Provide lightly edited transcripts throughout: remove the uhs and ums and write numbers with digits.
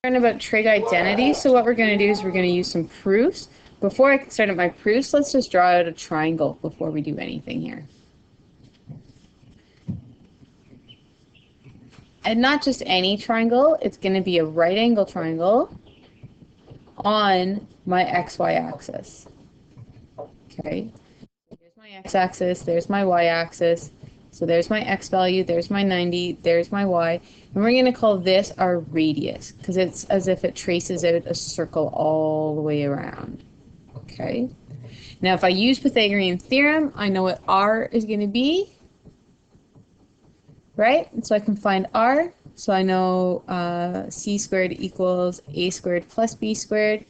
Learn about trig identity. So what we're going to do is we're going to use some proofs. Before I start up my proofs, let's just draw out a triangle before we do anything here. And not just any triangle, it's going to be a right angle triangle on my xy axis. Okay, here's my x-axis, there's my y-axis. So there's my x value, there's my 90, there's my y. And we're going to call this our radius because it's as if it traces out a circle all the way around. Okay. Now if I use Pythagorean theorem, I know what r is going to be. Right? And so I can find r. So I know c squared equals a squared plus b squared.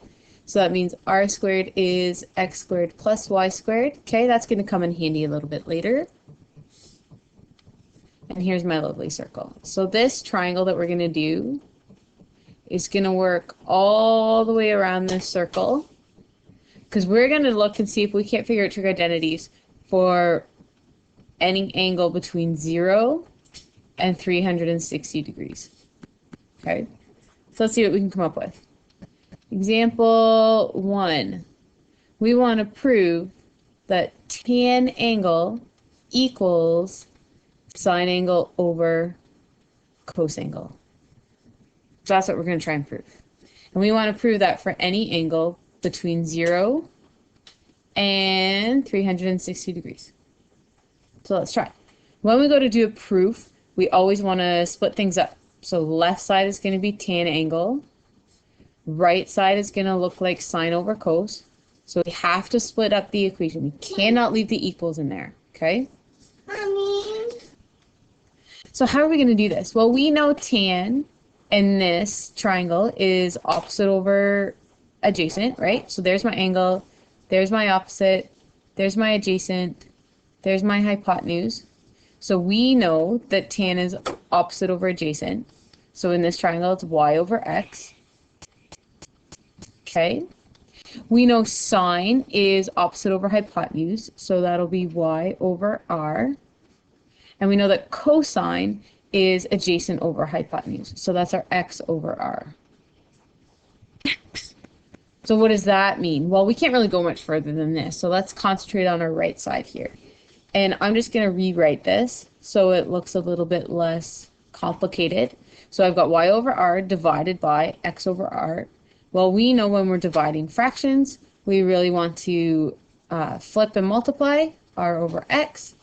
So that means r squared is x squared plus y squared. Okay, that's going to come in handy a little bit later. And here's my lovely circle. So this triangle that we're going to do is going to work all the way around this circle because we're going to look and see if we can't figure out trig identities for any angle between 0 and 360 degrees. Okay, so let's see what we can come up with. Example 1. We want to prove that tan angle equals sine angle over cos angle. So that's what we're going to try and prove. And we want to prove that for any angle between 0 and 360 degrees. So let's try. When we go to do a proof, we always want to split things up. So left side is going to be tan angle. Right side is going to look like sine over cos. So we have to split up the equation. We cannot leave the equals in there. Okay? So how are we going to do this? Well, we know tan in this triangle is opposite over adjacent, right? So there's my angle, there's my opposite, there's my adjacent, there's my hypotenuse. So we know that tan is opposite over adjacent. So in this triangle, it's y over x. Okay. We know sine is opposite over hypotenuse. So that'll be y over r. And we know that cosine is adjacent over hypotenuse. So that's our x over r. So what does that mean? Well, we can't really go much further than this. So let's concentrate on our right side here. And I'm just going to rewrite this so it looks a little bit less complicated. So I've got y over r divided by x over r. Well, we know when we're dividing fractions, we really want to flip and multiply r over x.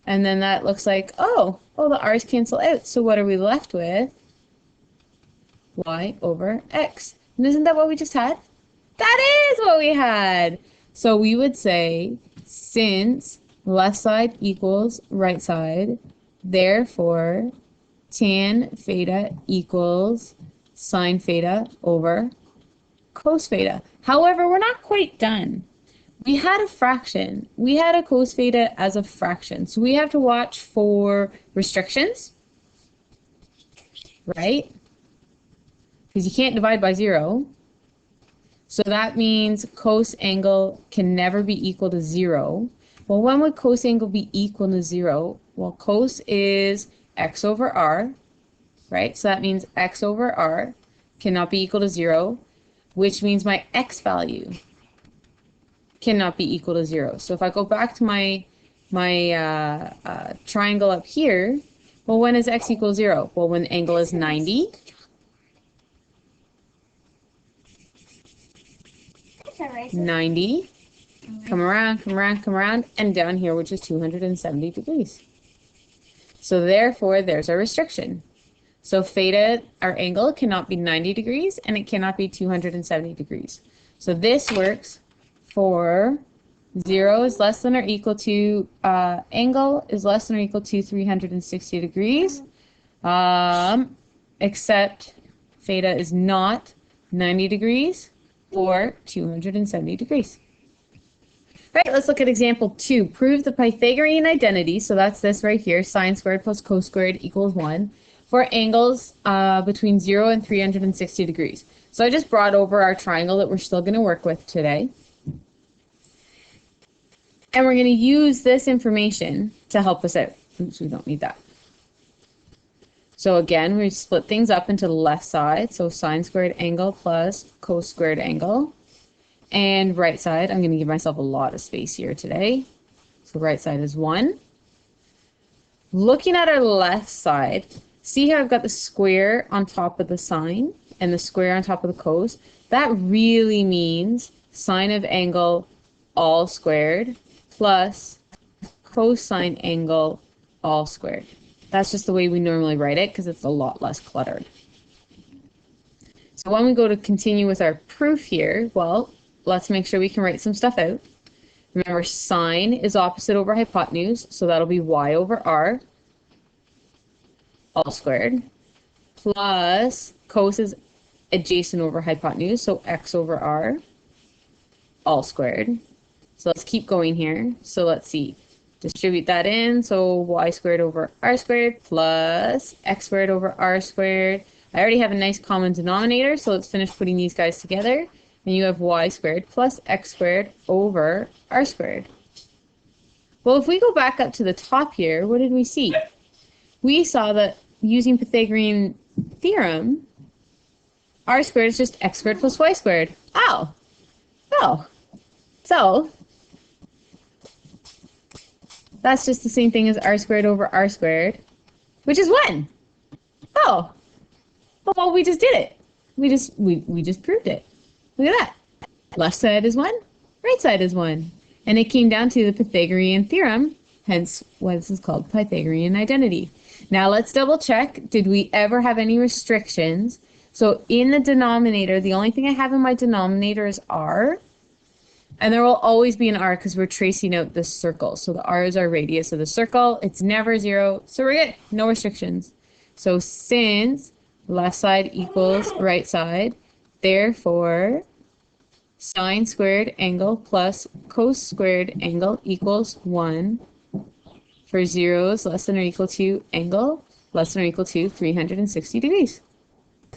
And then that looks like, oh, the r's cancel out. So what are we left with? Y over x. And isn't that what we just had? That is what we had. So we would say, since left side equals right side, therefore tan theta equals sine theta over cos theta. However, we're not quite done. We had a fraction. We had a cos theta as a fraction. So we have to watch for restrictions, right? Because you can't divide by 0. So that means cos angle can never be equal to 0. Well, when would cos angle be equal to 0? Well, cos is x over r, right? So that means x over r cannot be equal to 0, which means my x value cannot be equal to 0. So if I go back to my triangle up here, well, when is x equal 0? Well, when the angle is 90. Come around, and down here, which is 270 degrees. So therefore, there's our restriction. So theta, our angle, cannot be 90 degrees, and it cannot be 270 degrees. So this works for 0 is less than or equal to, angle is less than or equal to 360 degrees, except theta is not 90 degrees or 270 degrees. Right, let's look at example 2. Prove the Pythagorean identity, so that's this right here, sine squared plus cos squared equals 1, for angles between 0 and 360 degrees. So I just brought over our triangle that we're still going to work with today. And we're going to use this information to help us out. Oops, we don't need that. So again, we split things up into the left side. So sine squared angle plus cos squared angle. And right side, I'm going to give myself a lot of space here today. So right side is 1. Looking at our left side, see how I've got the square on top of the sine and the square on top of the cos? That really means sine of angle all squared plus cosine angle all squared. That's just the way we normally write it because it's a lot less cluttered. So when we go to continue with our proof here, well, let's make sure we can write some stuff out. Remember, sine is opposite over hypotenuse, so that'll be y over r all squared, plus cos is adjacent over hypotenuse, so x over r all squared. So let's keep going here. So let's see. Distribute that in, so y squared over r squared plus x squared over r squared. I already have a nice common denominator, so let's finish putting these guys together. And you have y squared plus x squared over r squared. Well, if we go back up to the top here, what did we see? We saw that using Pythagorean theorem, r squared is just x squared plus y squared. Oh. So that's just the same thing as r squared over r squared, which is 1. Oh. Well, we just did it. We just proved it. Look at that. Left side is 1, right side is 1. And it came down to the Pythagorean theorem, hence why this is called Pythagorean identity. Now let's double check. Did we ever have any restrictions? So in the denominator, the only thing I have in my denominator is r. And there will always be an r because we're tracing out this circle. So the r is our radius of the circle. It's never 0. So we're good. No restrictions. So since left side equals right side, therefore sine squared angle plus cos squared angle equals 1 for 0 is less than or equal to angle less than or equal to 360 degrees.